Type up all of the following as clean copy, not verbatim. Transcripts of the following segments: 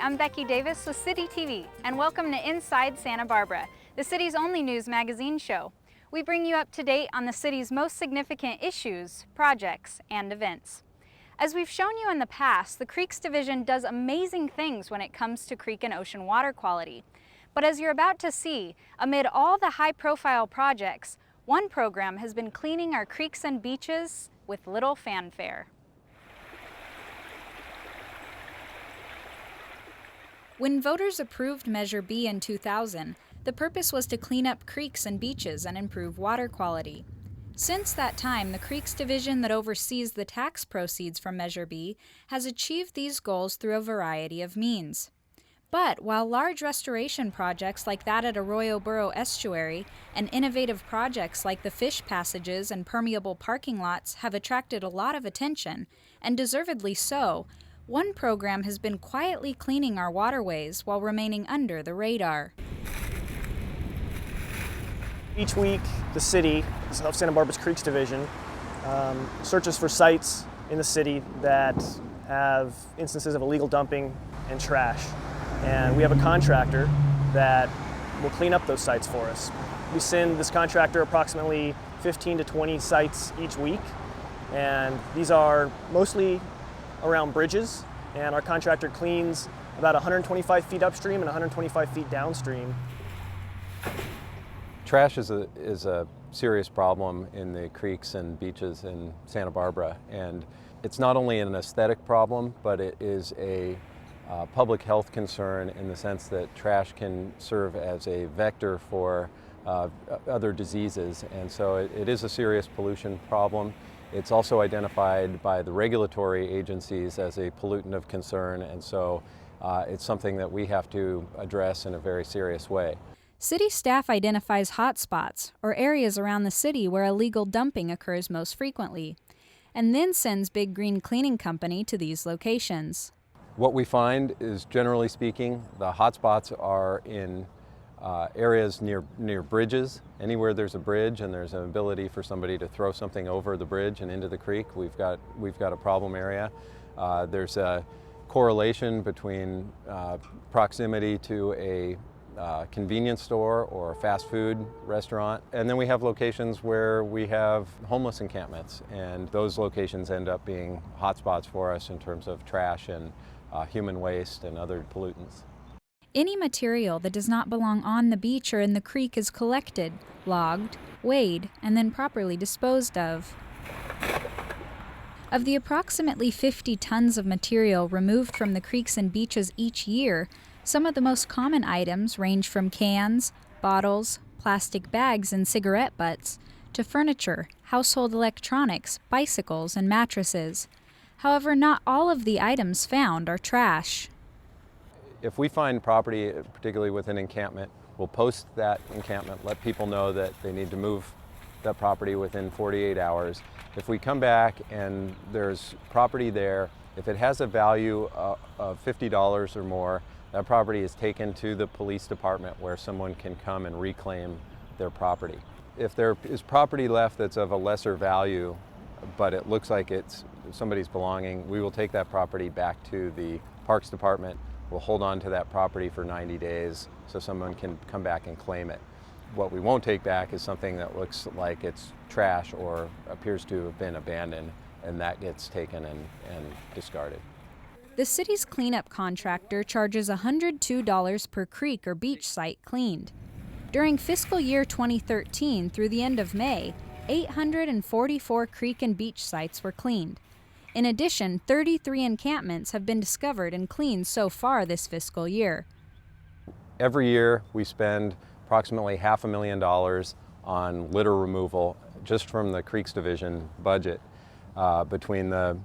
I'm Becky Davis with City TV, and welcome to Inside Santa Barbara, the city's only news magazine show. We bring you up to date on the city's most significant issues, projects, and events. As we've shown you in the past, the Creeks Division does amazing things when it comes to creek and ocean water quality. But as you're about to see, amid all the high-profile projects, one program has been cleaning our creeks and beaches with little fanfare. When voters approved Measure B in 2000, the purpose was to clean up creeks and beaches and improve water quality. Since that time, the Creeks Division that oversees the tax proceeds from Measure B has achieved these goals through a variety of means. But while large restoration projects like that at Arroyo Burro Estuary and innovative projects like the fish passages and permeable parking lots have attracted a lot of attention, and deservedly so, one program has been quietly cleaning our waterways while remaining under the radar. Each week, the city of Santa Barbara's Creeks Division searches for sites in the city that have instances of illegal dumping and trash. And we have a contractor that will clean up those sites for us. We send this contractor approximately 15 to 20 sites each week, and these are mostly around bridges, and our contractor cleans about 125 feet upstream and 125 feet downstream. Trash is a serious problem in the creeks and beaches in Santa Barbara, and it's not only an aesthetic problem, but it is a public health concern in the sense that trash can serve as a vector for other diseases, and so it is a serious pollution problem. It's also identified by the regulatory agencies as a pollutant of concern, and so it's something that we have to address in a very serious way. City staff identifies hotspots, or areas around the city where illegal dumping occurs most frequently, and then sends Big Green Cleaning Company to these locations. What we find is, generally speaking, the hotspots are in areas near bridges. Anywhere there's a bridge and there's an ability for somebody to throw something over the bridge and into the creek, we've got a problem area. There's a correlation between proximity to a convenience store or fast food restaurant, and then we have locations where we have homeless encampments, and those locations end up being hotspots for us in terms of trash and human waste and other pollutants. Any material that does not belong on the beach or in the creek is collected, logged, weighed, and then properly disposed of. Of the approximately 50 tons of material removed from the creeks and beaches each year, some of the most common items range from cans, bottles, plastic bags, and cigarette butts, to furniture, household electronics, bicycles, and mattresses. However, not all of the items found are trash. If we find property, particularly with an encampment, we'll post that encampment, let people know that they need to move that property within 48 hours. If we come back and there's property there, if it has a value of $50 or more, that property is taken to the police department where someone can come and reclaim their property. If there is property left that's of a lesser value, but it looks like it's somebody's belonging, we will take that property back to the Parks Department. We'll hold on to that property for 90 days so someone can come back and claim it. What we won't take back is something that looks like it's trash or appears to have been abandoned, and that gets taken and discarded. The city's cleanup contractor charges $102 per creek or beach site cleaned. During fiscal year 2013 through the end of May, 844 creek and beach sites were cleaned. In addition, 33 encampments have been discovered and cleaned so far this fiscal year. Every year we spend approximately $500,000 on litter removal just from the Creeks Division budget, between the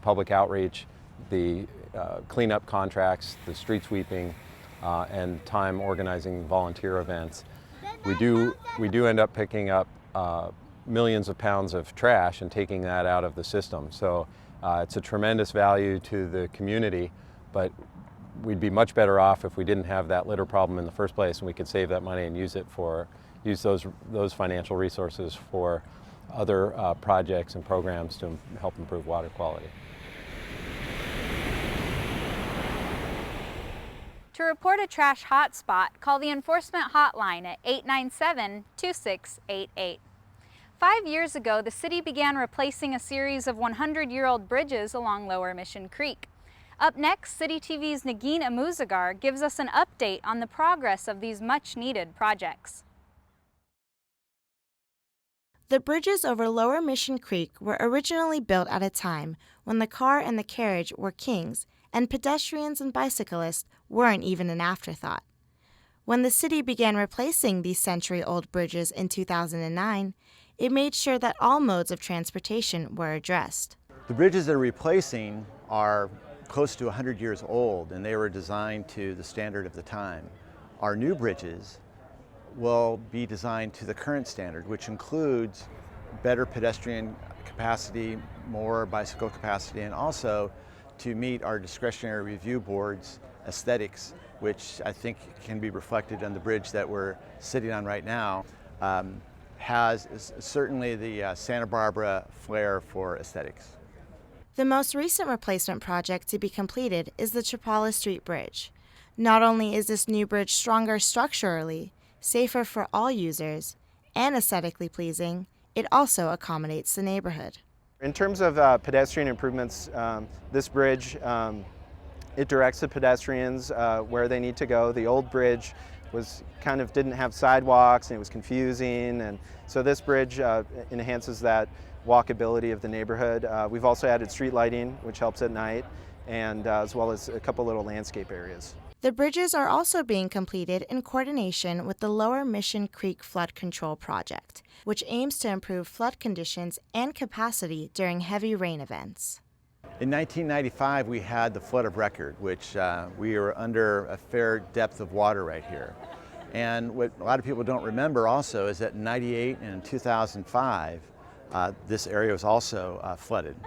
public outreach, the cleanup contracts, the street sweeping, and time organizing volunteer events. We do end up picking up millions of pounds of trash and taking that out of the system. So it's a tremendous value to the community, but we'd be much better off if we didn't have that litter problem in the first place, and we could save that money and use those financial resources for other projects and programs to help improve water quality. To report a trash hotspot, call the enforcement hotline at 897-2688. 5 years ago, the city began replacing a series of 100-year-old bridges along Lower Mission Creek. Up next, City TV's Nagin Amuzagar gives us an update on the progress of these much-needed projects. The bridges over Lower Mission Creek were originally built at a time when the car and the carriage were kings and pedestrians and bicyclists weren't even an afterthought. When the city began replacing these century-old bridges in 2009, it made sure that all modes of transportation were addressed. The bridges they're replacing are close to 100 years old, and they were designed to the standard of the time. Our new bridges will be designed to the current standard, which includes better pedestrian capacity, more bicycle capacity, and also to meet our discretionary review board's aesthetics, which I think can be reflected on the bridge that we're sitting on right now, has certainly the Santa Barbara flair for aesthetics. The most recent replacement project to be completed is the Chapala Street Bridge. Not only is this new bridge stronger structurally, safer for all users, and aesthetically pleasing, it also accommodates the neighborhood. In terms of pedestrian improvements, this bridge, it directs the pedestrians where they need to go. The old bridge didn't have sidewalks and it was confusing, and so this bridge enhances that walkability of the neighborhood. We've also added street lighting, which helps at night, and as well as a couple little landscape areas. The bridges are also being completed in coordination with the Lower Mission Creek Flood Control Project, which aims to improve flood conditions and capacity during heavy rain events. In 1995, we had the flood of record, which we were under a fair depth of water right here. And what a lot of people don't remember also is that in 98 and 2005, this area was also flooded.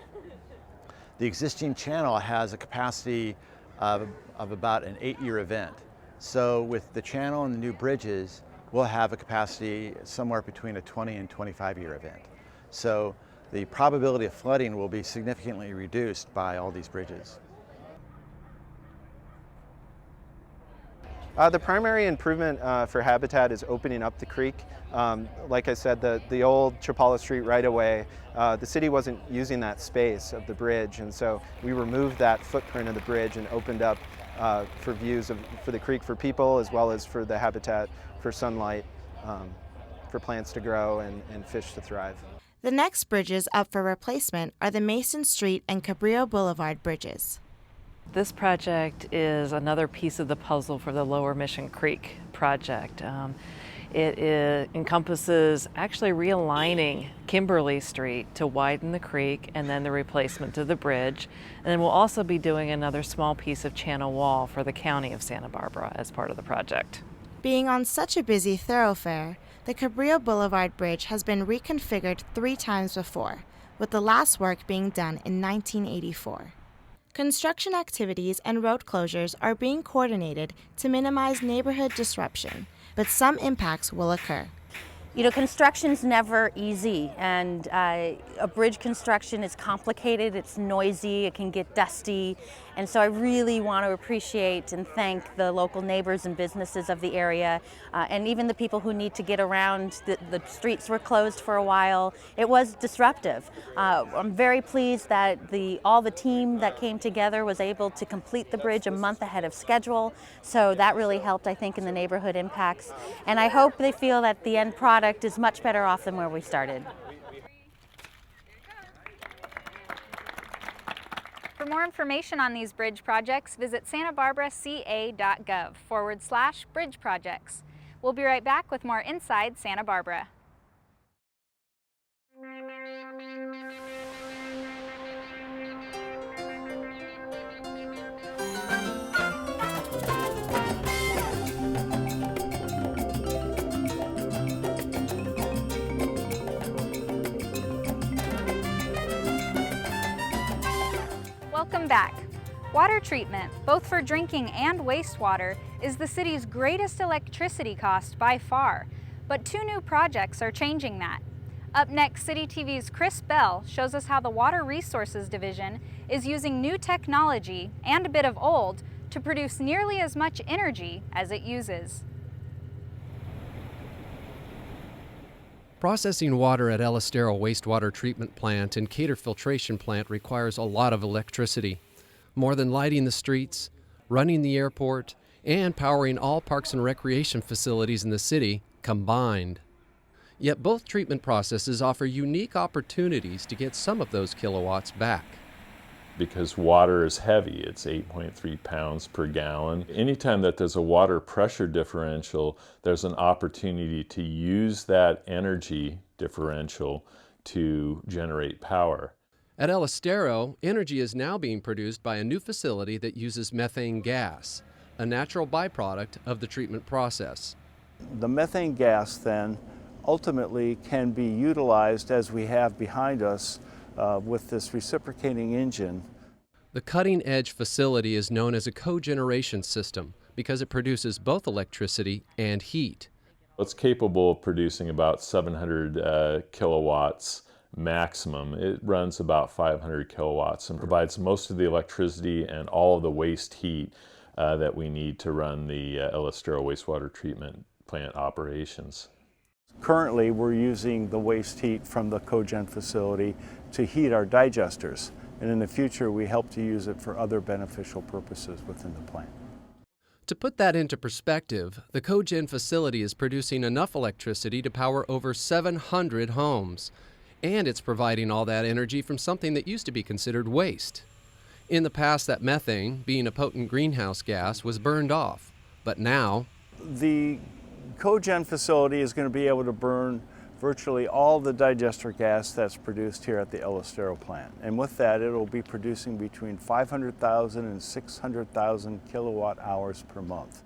The existing channel has a capacity of about an 8-year event. So with the channel and the new bridges, we'll have a capacity somewhere between a 20 and 25-year event. So the probability of flooding will be significantly reduced by all these bridges. The primary improvement for habitat is opening up the creek. Like I said, the old Chapala Street right-of-way, the city wasn't using that space of the bridge, and so we removed that footprint of the bridge and opened up for views for the creek for people, as well as for the habitat for sunlight, for plants to grow and fish to thrive. The next bridges up for replacement are the Mason Street and Cabrillo Boulevard bridges. This project is another piece of the puzzle for the Lower Mission Creek project. It encompasses actually realigning Kimberly Street to widen the creek and then the replacement of the bridge. And then we'll also be doing another small piece of channel wall for the county of Santa Barbara as part of the project. Being on such a busy thoroughfare, the Cabrillo Boulevard Bridge has been reconfigured 3 times before, with the last work being done in 1984. Construction activities and road closures are being coordinated to minimize neighborhood disruption, but some impacts will occur. You know, construction's never easy, and a bridge construction is complicated, it's noisy, it can get dusty, and so I really want to appreciate and thank the local neighbors and businesses of the area, and even the people who need to get around. The streets were closed for a while. It was disruptive. I'm very pleased that all the team that came together was able to complete the bridge a month ahead of schedule, so that really helped, I think, in the neighborhood impacts, and I hope they feel that the end product is much better off than where we started. For more information on these bridge projects, visit santabarbaraca.gov/bridge projects. We'll be right back with more Inside Santa Barbara. Welcome back. Water treatment, both for drinking and wastewater, is the city's greatest electricity cost by far, but 2 new projects are changing that. Up next, City TV's Chris Bell shows us how the Water Resources Division is using new technology and a bit of old to produce nearly as much energy as it uses. Processing water at El Estero wastewater treatment plant and Cater filtration plant requires a lot of electricity, more than lighting the streets, running the airport, and powering all parks and recreation facilities in the city combined. Yet both treatment processes offer unique opportunities to get some of those kilowatts back. Because water is heavy, it's 8.3 pounds per gallon. Anytime that there's a water pressure differential, there's an opportunity to use that energy differential to generate power. At El Estero, energy is now being produced by a new facility that uses methane gas, a natural byproduct of the treatment process. The methane gas then ultimately can be utilized as we have behind us with this reciprocating engine. The cutting-edge facility is known as a cogeneration system because it produces both electricity and heat. It's capable of producing about 700 kilowatts maximum. It runs about 500 kilowatts and provides most of the electricity and all of the waste heat that we need to run the El Estero wastewater treatment plant operations. Currently, we're using the waste heat from the cogen facility to heat our digesters, and in the future we hope to use it for other beneficial purposes within the plant. To put that into perspective, the cogen facility is producing enough electricity to power over 700 homes, and it's providing all that energy from something that used to be considered waste. In the past, that methane, being a potent greenhouse gas, was burned off, but now the cogen facility is going to be able to burn virtually all the digester gas that's produced here at the El Estero plant. And with that, it will be producing between 500,000 and 600,000 kilowatt hours per month.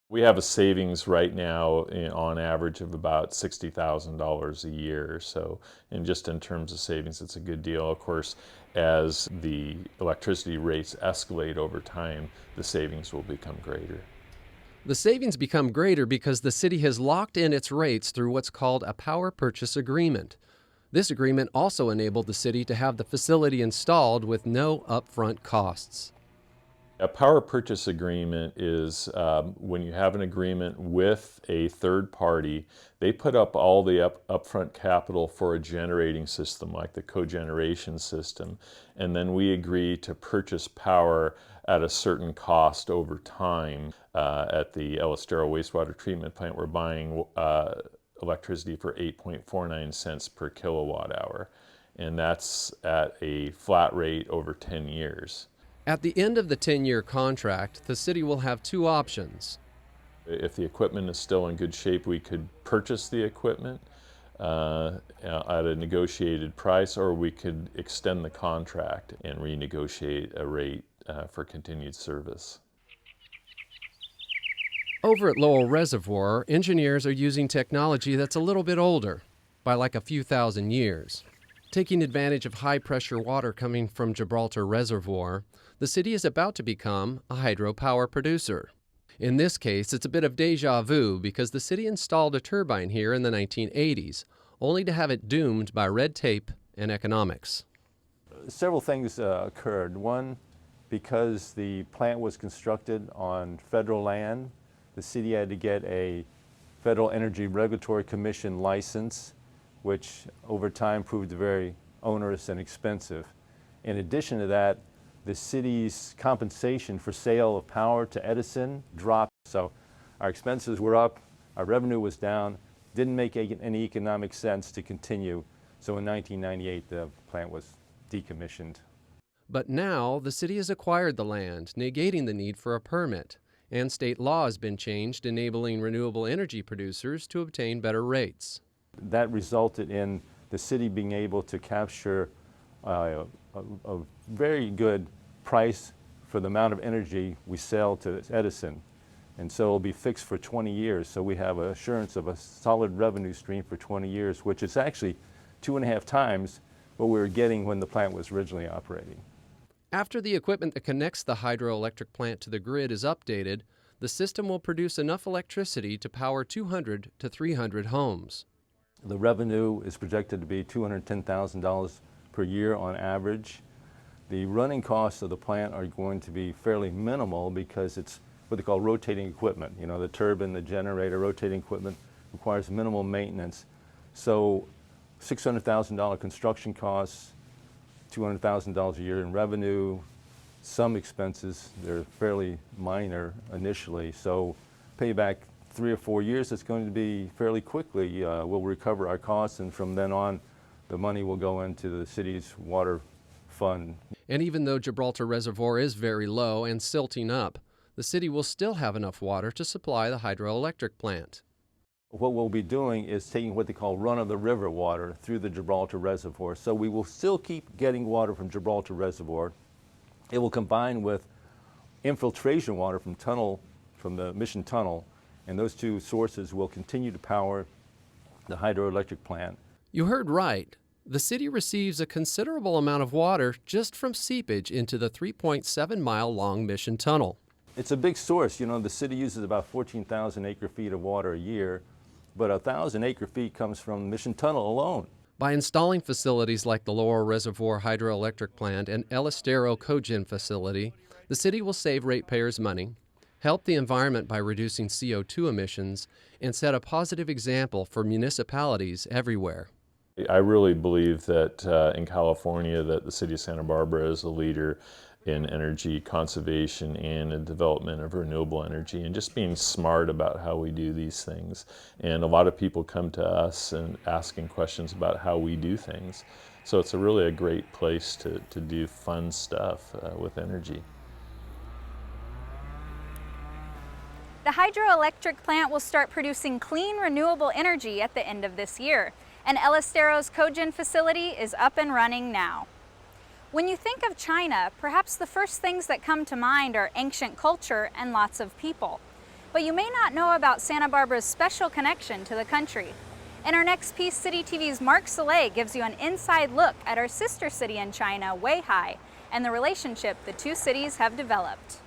We have a savings right now on average of about $60,000 a year. So, and just in terms of savings, it's a good deal. Of course, as the electricity rates escalate over time, the savings will become greater. the savings become greater because the city has locked in its rates through what's called a power purchase agreement. This agreement also enabled the city to have the facility installed with no upfront costs. A power purchase agreement is when you have an agreement with a third party, they put up all the upfront capital for a generating system like the cogeneration system, and then we agree to purchase power at a certain cost over time. At the El Estero wastewater treatment plant, we're buying electricity for 8.49 cents per kilowatt hour, and that's at a flat rate over 10 years. At the end of the 10-year contract, the city will have two options. If the equipment is still in good shape, we could purchase the equipment at a negotiated price, or we could extend the contract and renegotiate a rate for continued service. Over at Lowell Reservoir, engineers are using technology that's a little bit older, by like a few thousand years. Taking advantage of high-pressure water coming from Gibraltar Reservoir, the city is about to become a hydropower producer. In this case, it's a bit of deja vu because the city installed a turbine here in the 1980s, only to have it doomed by red tape and economics. Several things occurred. One, because the plant was constructed on federal land, the city had to get a Federal Energy Regulatory Commission license, which over time proved very onerous and expensive. In addition to that, the city's compensation for sale of power to Edison dropped, so our expenses were up, our revenue was down, didn't make any economic sense to continue, so in 1998 the plant was decommissioned. But now the city has acquired the land, negating the need for a permit, and state law has been changed enabling renewable energy producers to obtain better rates. That resulted in the city being able to capture a very good price for the amount of energy we sell to Edison. And so it'll be fixed for 20 years. So we have assurance of a solid revenue stream for 20 years, which is actually 2.5 times what we were getting when the plant was originally operating. After the equipment that connects the hydroelectric plant to the grid is updated, the system will produce enough electricity to power 200 to 300 homes. The revenue is projected to be $210,000 per year on average. The running costs of the plant are going to be fairly minimal because it's what they call rotating equipment. You know, the turbine, the generator, rotating equipment requires minimal maintenance. So $600,000 construction costs, $200,000 a year in revenue, some expenses, they're fairly minor initially. So payback 3 or 4 years, it's going to be fairly quickly. We'll recover our costs, and from then on, the money will go into the city's water fund. And even though Gibraltar Reservoir is very low and silting up, the city will still have enough water to supply the hydroelectric plant. What we'll be doing is taking what they call run-of-the-river water through the Gibraltar Reservoir. So we will still keep getting water from Gibraltar Reservoir. It will combine with infiltration water from the Mission Tunnel, and those two sources will continue to power the hydroelectric plant. You heard right. The city receives a considerable amount of water just from seepage into the 3.7-mile-long Mission Tunnel. It's a big source. You know, the city uses about 14,000 acre-feet of water a year, but 1,000 acre-feet comes from Mission Tunnel alone. By installing facilities like the Lower Reservoir Hydroelectric Plant and El Estero Cogen facility, the city will save ratepayers money, help the environment by reducing CO2 emissions, and set a positive example for municipalities everywhere. I really believe that in California that the city of Santa Barbara is a leader in energy conservation and in development of renewable energy, and just being smart about how we do these things. And a lot of people come to us and asking questions about how we do things. So it's really a great place to do fun stuff with energy. The hydroelectric plant will start producing clean, renewable energy at the end of this year, and El Estero's cogen facility is up and running now. When you think of China, perhaps the first things that come to mind are ancient culture and lots of people. But you may not know about Santa Barbara's special connection to the country. In our next piece, City TV's Mark Soleil gives you an inside look at our sister city in China, Weihai, and the relationship the two cities have developed.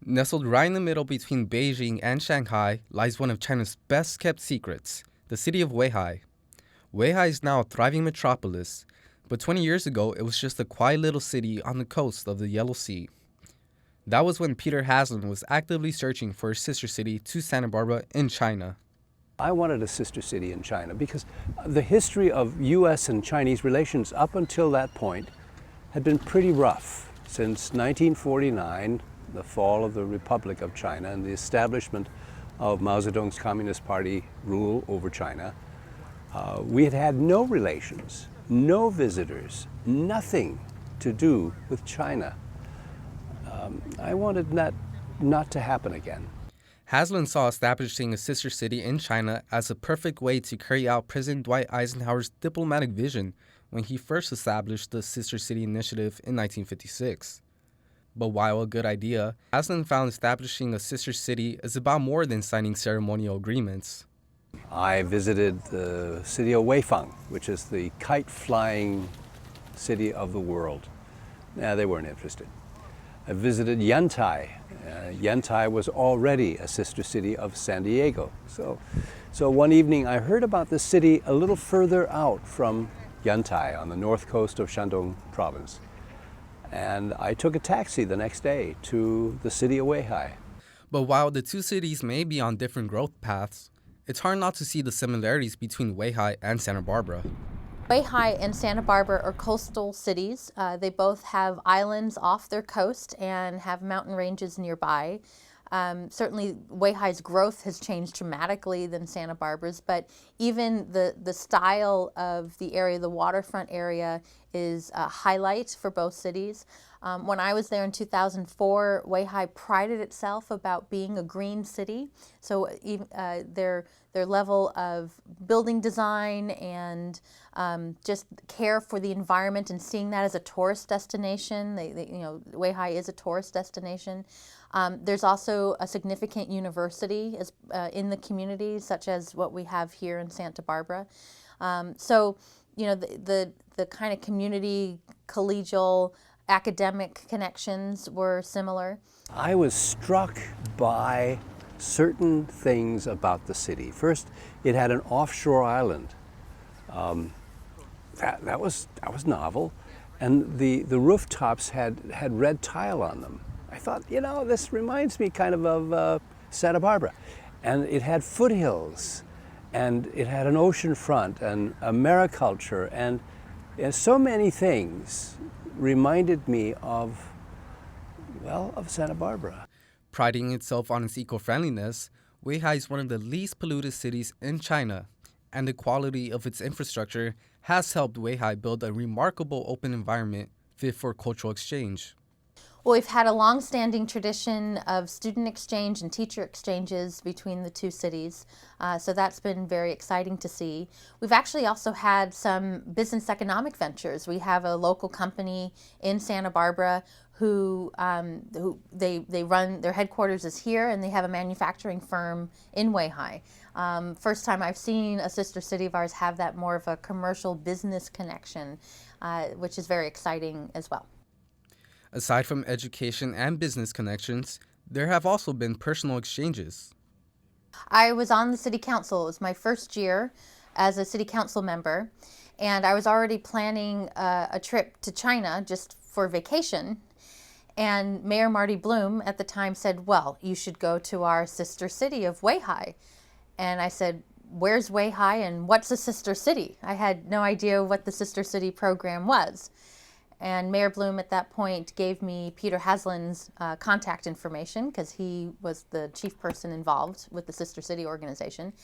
Nestled right in the middle between Beijing and Shanghai lies one of China's best-kept secrets, the city of Weihai. Weihai is now a thriving metropolis, but 20 years ago it was just a quiet little city on the coast of the Yellow Sea. That was when Peter Haslam was actively searching for a sister city to Santa Barbara in China. I wanted a sister city in China because the history of U.S. and Chinese relations up until that point had been pretty rough. Since 1949, the fall of the Republic of China and the establishment of Mao Zedong's Communist Party rule over China, we had had no relations, no visitors, nothing to do with China. I wanted that not to happen again. Haslam saw establishing a sister city in China as a perfect way to carry out President Dwight Eisenhower's diplomatic vision when he first established the Sister City Initiative in 1956. But while a good idea, Haslam found establishing a sister city is about more than signing ceremonial agreements. I visited the city of Weifang, which is the kite-flying city of the world. They weren't interested. I visited Yantai. Yantai was already a sister city of San Diego. So one evening I heard about the city a little further out from Yantai on the north coast of Shandong province. And I took a taxi the next day to the city of Weihai. But while the two cities may be on different growth paths, it's hard not to see the similarities between Weihai and Santa Barbara. Weihai and Santa Barbara are coastal cities. They both have islands off their coast and have mountain ranges nearby. Certainly Weihai's growth has changed dramatically than Santa Barbara's, but even the style of the area, the waterfront area, is a highlight for both cities. When I was there in 2004, Weihai prided itself about being a green city. So even, their level of building design and just care for the environment and seeing that as a tourist destination. Weihai is a tourist destination. There's also a significant university in the community, such as what we have here in Santa Barbara. So, the kind of community, collegial, academic connections were similar. I was struck by certain things about the city. First, it had an offshore island. That was novel. And the rooftops had red tile on them. I thought, you know, this reminds me kind of Santa Barbara. And it had foothills, and it had an ocean front, and a mariculture, and so many things reminded me of Santa Barbara. Priding itself on its eco-friendliness, Weihai is one of the least polluted cities in China, and the quality of its infrastructure has helped Weihai build a remarkable open environment fit for cultural exchange. Well, we've had a long-standing tradition of student exchange and teacher exchanges between the two cities, so that's been very exciting to see. We've actually also had some business economic ventures. We have a local company in Santa Barbara who they run, their headquarters is here, and they have a manufacturing firm in Weihai. First time I've seen a sister city of ours have that more of a commercial business connection, which is very exciting as well. Aside from education and business connections, there have also been personal exchanges. I was on the city council. It was my first year as a city council member, and I was already planning a trip to China just for vacation. And Mayor Marty Bloom at the time said, well, you should go to our sister city of Weihai. And I said, where's Weihai and what's a sister city? I had no idea what the sister city program was. And Mayor Bloom at that point gave me Peter Haslin's contact information because he was the chief person involved with the Sister City organization.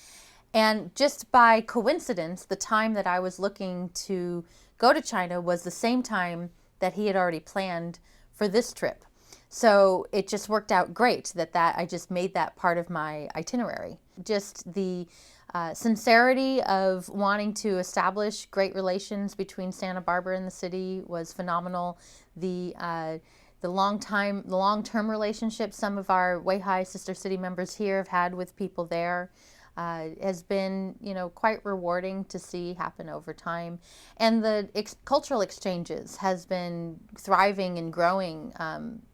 And just by coincidence, the time that I was looking to go to China was the same time that he had already planned for this trip. So it just worked out great that I just made that part of my itinerary. Just the sincerity of wanting to establish great relations between Santa Barbara and the city was phenomenal. The long-term relationships some of our Weihai Sister City members here have had with people there has been, quite rewarding to see happen over time. And the cultural exchanges has been thriving and growing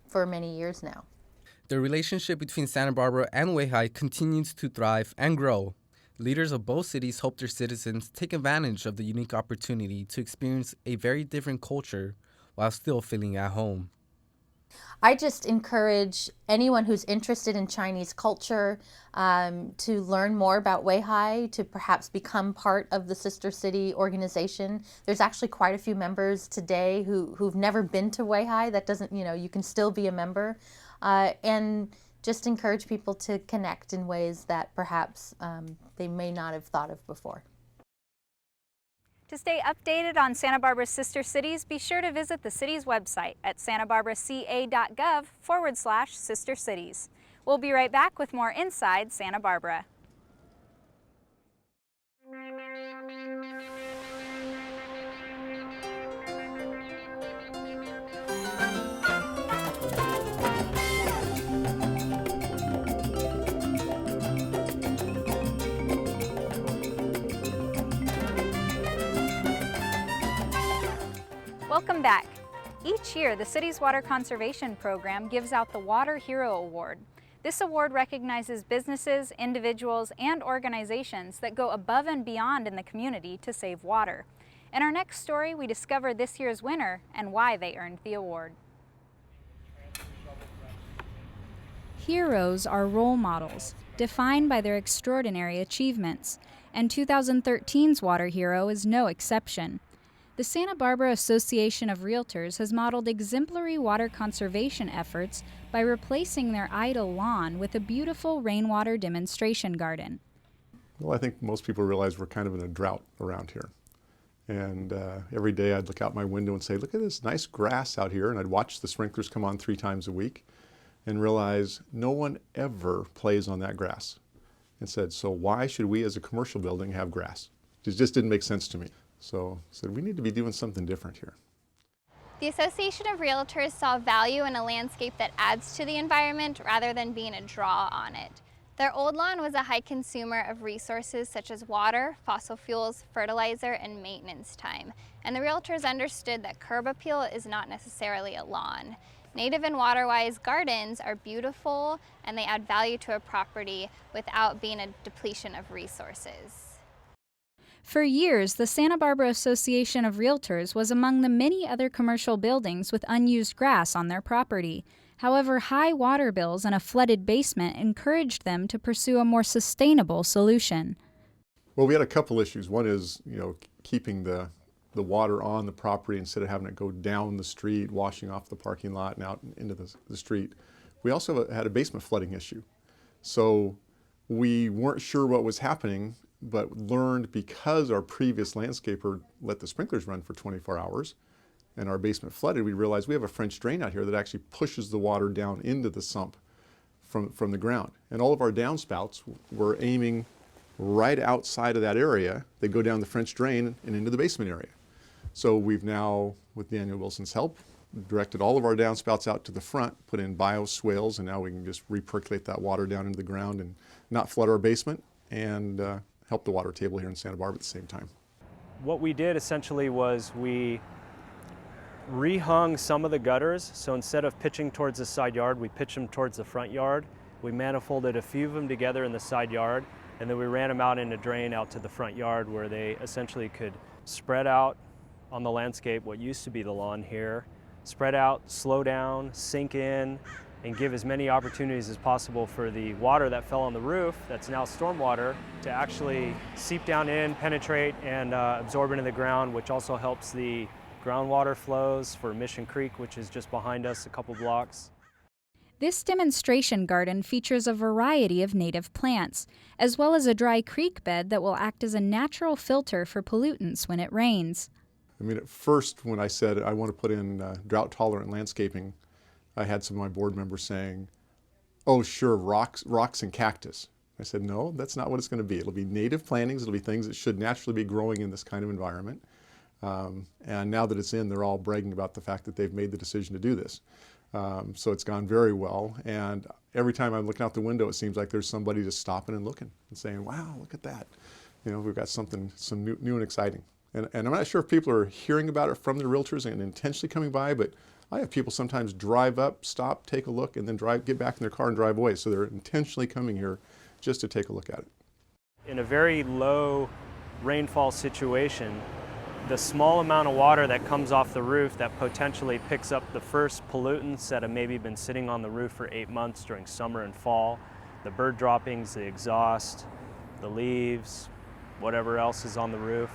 for many years now. The relationship between Santa Barbara and Weihai continues to thrive and grow. Leaders of both cities hope their citizens take advantage of the unique opportunity to experience a very different culture while still feeling at home. I just encourage anyone who's interested in Chinese culture to learn more about Weihai, to perhaps become part of the Sister City organization. There's actually quite a few members today who've never been to Weihai. That doesn't, you can still be a member. And just encourage people to connect in ways that perhaps they may not have thought of before. To stay updated on Santa Barbara's sister cities, be sure to visit the city's website at santabarbaraca.gov/sister cities. We'll be right back with more Inside Santa Barbara. Welcome back. Each year, the city's water conservation program gives out the Water Hero Award. This award recognizes businesses, individuals, and organizations that go above and beyond in the community to save water. In our next story, we discover this year's winner and why they earned the award. Heroes are role models, defined by their extraordinary achievements, and 2013's Water Hero is no exception. The Santa Barbara Association of Realtors has modeled exemplary water conservation efforts by replacing their idle lawn with a beautiful rainwater demonstration garden. Well, I think most people realize we're kind of in a drought around here. And every day I'd look out my window and say, look at this nice grass out here, and I'd watch the sprinklers come on 3 times a week and realize no one ever plays on that grass. And said, so why should we as a commercial building have grass? It just didn't make sense to me. So I said, we need to be doing something different here. The Association of Realtors saw value in a landscape that adds to the environment rather than being a draw on it. Their old lawn was a high consumer of resources such as water, fossil fuels, fertilizer, and maintenance time. And the realtors understood that curb appeal is not necessarily a lawn. Native and water-wise gardens are beautiful and they add value to a property without being a depletion of resources. For years, the Santa Barbara Association of Realtors was among the many other commercial buildings with unused grass on their property. However, high water bills and a flooded basement encouraged them to pursue a more sustainable solution. Well, we had a couple issues. One is, keeping the water on the property instead of having it go down the street, washing off the parking lot and out into the street. We also had a basement flooding issue. So we weren't sure what was happening, but learned because our previous landscaper let the sprinklers run for 24 hours and our basement flooded, we realized we have a French drain out here that actually pushes the water down into the sump from the ground. And all of our downspouts were aiming right outside of that area. They go down the French drain and into the basement area. So we've now, with Daniel Wilson's help, directed all of our downspouts out to the front, put in bioswales, and now we can just recirculate that water down into the ground and not flood our basement and help the water table here in Santa Barbara at the same time. What we did essentially was we rehung some of the gutters. So instead of pitching towards the side yard, we pitched them towards the front yard. We manifolded a few of them together in the side yard, and then we ran them out in a drain out to the front yard where they essentially could spread out on the landscape, what used to be the lawn here, spread out, slow down, sink in, and give as many opportunities as possible for the water that fell on the roof, that's now stormwater, to actually seep down in, penetrate, and absorb into the ground, which also helps the groundwater flows for Mission Creek, which is just behind us a couple blocks. This demonstration garden features a variety of native plants, as well as a dry creek bed that will act as a natural filter for pollutants when it rains. I mean, at first, when I said I want to put in drought-tolerant landscaping, I had some of my board members saying, oh, sure, rocks and cactus. I said, no, that's not what it's going to be. It'll be native plantings. It'll be things that should naturally be growing in this kind of environment. And now that it's in, they're all bragging about the fact that they've made the decision to do this. So it's gone very well. And every time I'm looking out the window, it seems like there's somebody just stopping and looking and saying, wow, look at that. We've got some new and exciting. And I'm not sure if people are hearing about it from the realtors and intentionally coming by, but I have people sometimes drive up, stop, take a look, and then get back in their car and drive away. So they're intentionally coming here just to take a look at it. In a very low rainfall situation, the small amount of water that comes off the roof that potentially picks up the first pollutants that have maybe been sitting on the roof for 8 months during summer and fall, the bird droppings, the exhaust, the leaves, whatever else is on the roof,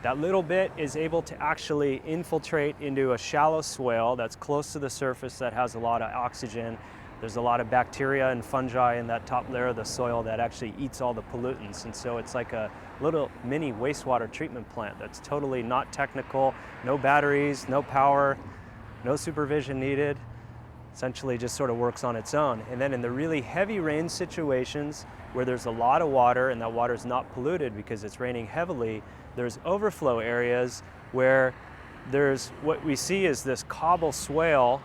that little bit is able to actually infiltrate into a shallow swale that's close to the surface that has a lot of oxygen. There's a lot of bacteria and fungi in that top layer of the soil that actually eats all the pollutants. And so it's like a little mini wastewater treatment plant that's totally not technical, no batteries, no power, no supervision needed. Essentially just sort of works on its own. And then in the really heavy rain situations where there's a lot of water and that water is not polluted because it's raining heavily, there's overflow areas where there's what we see is this cobble swale,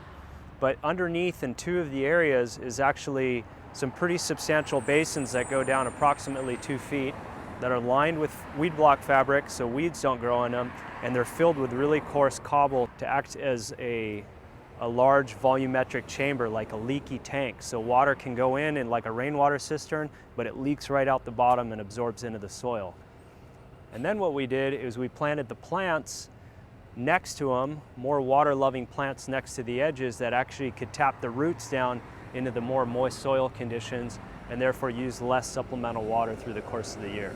but underneath in 2 of the areas is actually some pretty substantial basins that go down approximately 2 feet that are lined with weed block fabric so weeds don't grow in them, and they're filled with really coarse cobble to act as a large volumetric chamber, like a leaky tank. So water can go in like a rainwater cistern, but it leaks right out the bottom and absorbs into the soil. And then what we did is we planted the plants next to them, more water-loving plants next to the edges that actually could tap the roots down into the more moist soil conditions and therefore use less supplemental water through the course of the year.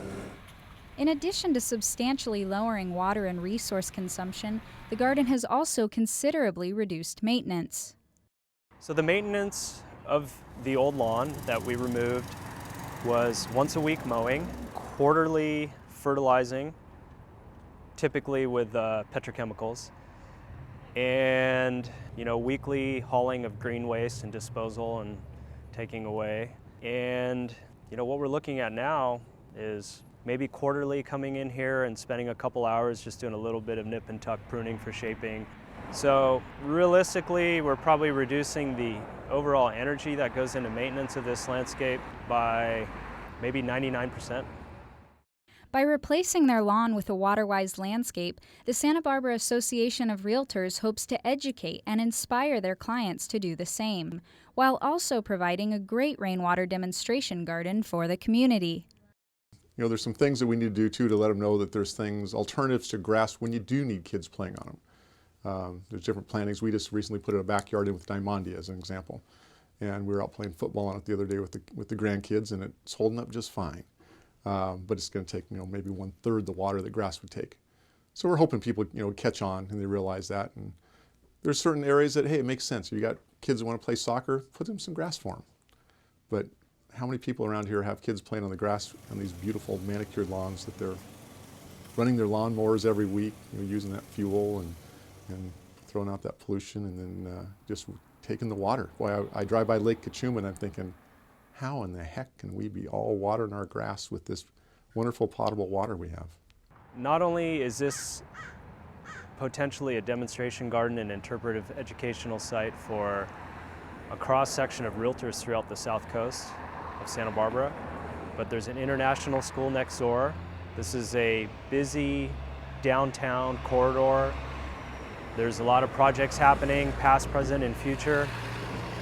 In addition to substantially lowering water and resource consumption, the garden has also considerably reduced maintenance. So the maintenance of the old lawn that we removed was once a week mowing, quarterly fertilizing, typically with petrochemicals, and weekly hauling of green waste and disposal and taking away. And what we're looking at now is maybe quarterly coming in here and spending a couple hours just doing a little bit of nip and tuck pruning for shaping. So realistically, we're probably reducing the overall energy that goes into maintenance of this landscape by maybe 99%. By replacing their lawn with a water-wise landscape, the Santa Barbara Association of Realtors hopes to educate and inspire their clients to do the same, while also providing a great rainwater demonstration garden for the community. You know, there's some things that we need to do too to let them know that there's things, alternatives to grass when you do need kids playing on them. There's different plantings. We just recently put a backyard in with Diamondia as an example. And we were out playing football on it the other day with the grandkids, and it's holding up just fine. But it's going to take, you know, maybe 1/3 the water that grass would take. So we're hoping people, you know, catch on and they realize that. And there's certain areas that, hey, it makes sense. You got kids that want to play soccer, put them some grass for them. But how many people around here have kids playing on the grass on these beautiful manicured lawns that they're running their lawnmowers every week, you know, using that fuel and throwing out that pollution, and then just taking the water. Boy, I drive by Lake Cachuma and I'm thinking, how in the heck can we be all watering our grass with this wonderful potable water we have? Not only is this potentially a demonstration garden and interpretive educational site for a cross-section of realtors throughout the south coast of Santa Barbara, but there's an international school next door. This is a busy downtown corridor. There's a lot of projects happening, past, present, and future.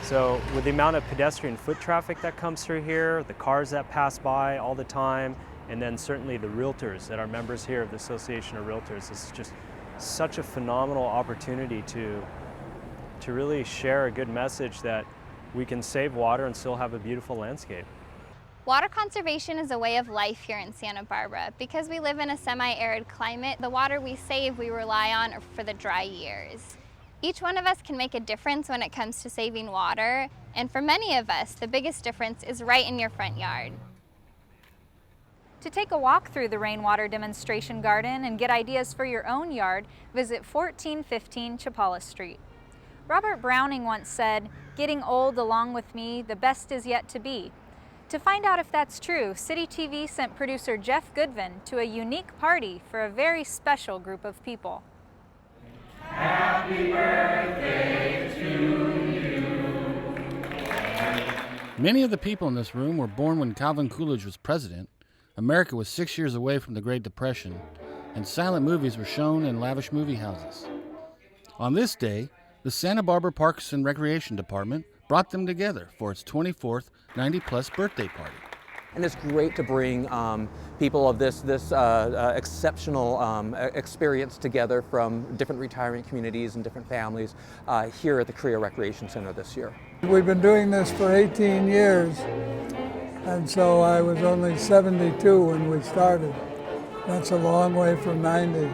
So with the amount of pedestrian foot traffic that comes through here, the cars that pass by all the time, and then certainly the realtors that are members here of the Association of Realtors, this is just such a phenomenal opportunity to really share a good message that we can save water and still have a beautiful landscape. Water conservation is a way of life here in Santa Barbara. Because we live in a semi-arid climate, the water we save we rely on for the dry years. Each one of us can make a difference when it comes to saving water, and for many of us, the biggest difference is right in your front yard. To take a walk through the rainwater demonstration garden and get ideas for your own yard, visit 1415 Chapala Street. Robert Browning once said, "Getting old along with me, the best is yet to be." To find out if that's true, City TV sent producer Jeff Goodvin to a unique party for a very special group of people. Happy birthday to you. Many of the people in this room were born when Calvin Coolidge was president. America was 6 years away from the Great Depression, and silent movies were shown in lavish movie houses. On this day, the Santa Barbara Parks and Recreation Department brought them together for its 24th 90-plus birthday party. And it's great to bring people of this exceptional experience together from different retirement communities and different families here at the Korea Recreation Center this year. We've been doing this for 18 years, and so I was only 72 when we started. That's a long way from 90.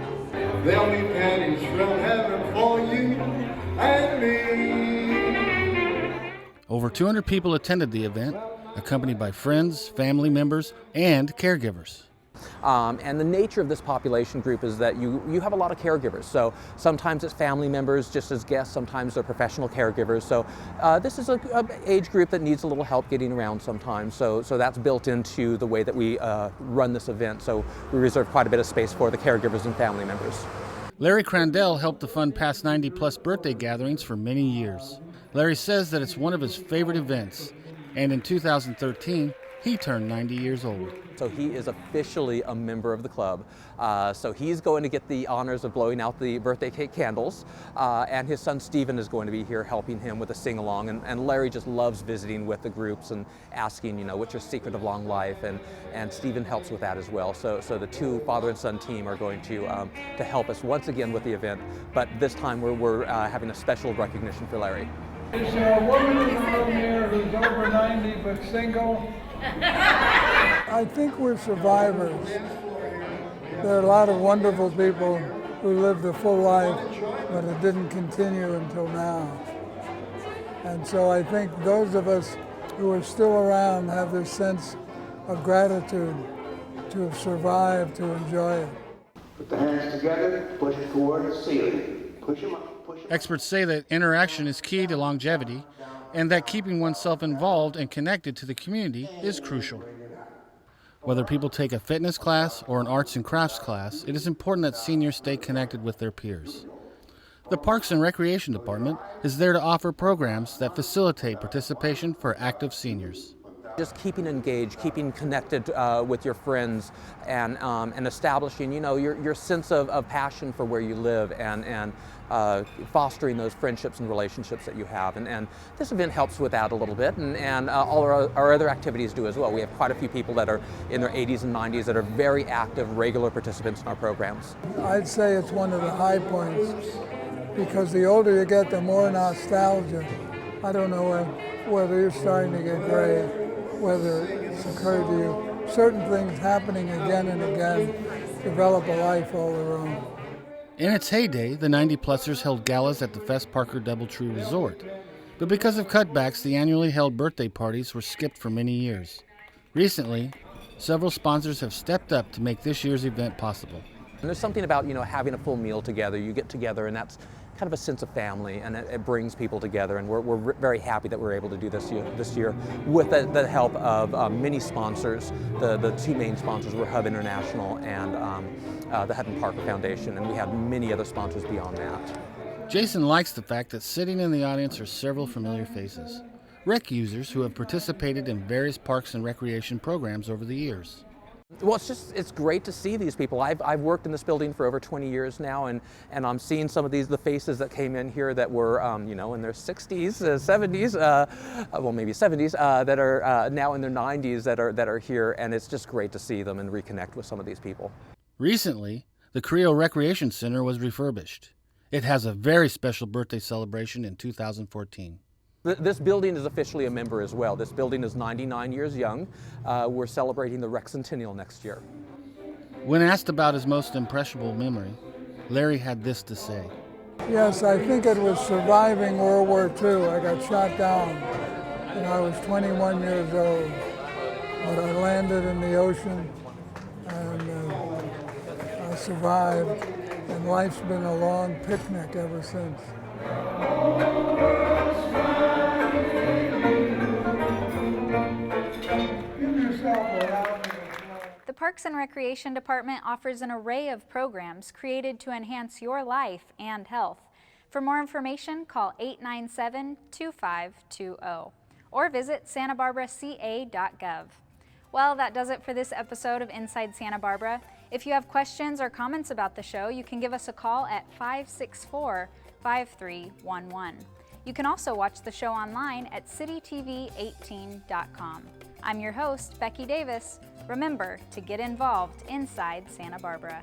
There'll be patties from heaven for you and me. Over 200 people attended the event, accompanied by friends, family members, and caregivers. And the nature of this population group is that you have a lot of caregivers. So sometimes it's family members just as guests, sometimes they're professional caregivers. So this is an age group that needs a little help getting around sometimes. So that's built into the way that we run this event. So we reserve quite a bit of space for the caregivers and family members. Larry Crandell helped to fund past 90-plus birthday gatherings for many years. Larry says that it's one of his favorite events, and in 2013, he turned 90 years old. So he is officially a member of the club. So he's going to get the honors of blowing out the birthday cake candles, and his son Stephen is going to be here helping him with a sing-along. And Larry just loves visiting with the groups and asking, you know, what's your secret of long life? And Stephen helps with that as well. So the two father and son team are going to help us once again with the event, but this time we're having a special recognition for Larry. Is there a woman in the room here who's over 90 but single? I think we're survivors. There are a lot of wonderful people who lived a full life, but it didn't continue until now. And so I think those of us who are still around have this sense of gratitude to have survived, to enjoy it. Put the hands together, push toward the ceiling. Push them up. Experts say that interaction is key to longevity, and that keeping oneself involved and connected to the community is crucial. Whether people take a fitness class or an arts and crafts class, it is important that seniors stay connected with their peers. The Parks and Recreation Department is there to offer programs that facilitate participation for active seniors. Just keeping engaged, keeping connected with your friends, and establishing, your sense of passion for where you live, and fostering those friendships and relationships that you have. And this event helps with that a little bit, and all our other activities do as well. We have quite a few people that are in their 80s and 90s that are very active, regular participants in our programs. I'd say it's one of the high points, because the older you get, the more nostalgia. I don't know whether you're starting to get gray, whether it's occurred to you. Certain things happening again and again develop a life all their own. In its heyday, the 90-plussers held galas at the Fest Parker Doubletree Resort. But because of cutbacks, the annually held birthday parties were skipped for many years. Recently, several sponsors have stepped up to make this year's event possible. And there's something about, having a full meal together. You get together, and that's kind of a sense of family, and it brings people together, and we're very happy that we're able to do this year with the help of many sponsors. The two main sponsors were Hub International and the Hutton Parker Foundation, and we have many other sponsors beyond that. Jason likes the fact that sitting in the audience are several familiar faces, rec users who have participated in various parks and recreation programs over the years. Well, it's great to see these people. I've worked in this building for over 20 years now, and I'm seeing some of the faces that came in here that were, in their 60s, 70s, well, maybe 70s, that are now in their 90s that are here, and it's just great to see them and reconnect with some of these people. Recently, the Creo Recreation Center was refurbished. It has a very special birthday celebration in 2014. This building is officially a member as well. This building is 99 years young. We're celebrating the Rec Centennial next year. When asked about his most impressionable memory, Larry had this to say. Yes, I think it was surviving World War II. I got shot down, and I was 21 years old. But I landed in the ocean, and I survived, and life's been a long picnic ever since. The Parks and Recreation Department offers an array of programs created to enhance your life and health. For more information, call 897-2520 or visit santabarbaraca.gov. Well, that does it for this episode of Inside Santa Barbara. If you have questions or comments about the show, you can give us a call at 564-5311. You can also watch the show online at citytv18.com. I'm your host, Becky Davis. Remember to get involved inside Santa Barbara.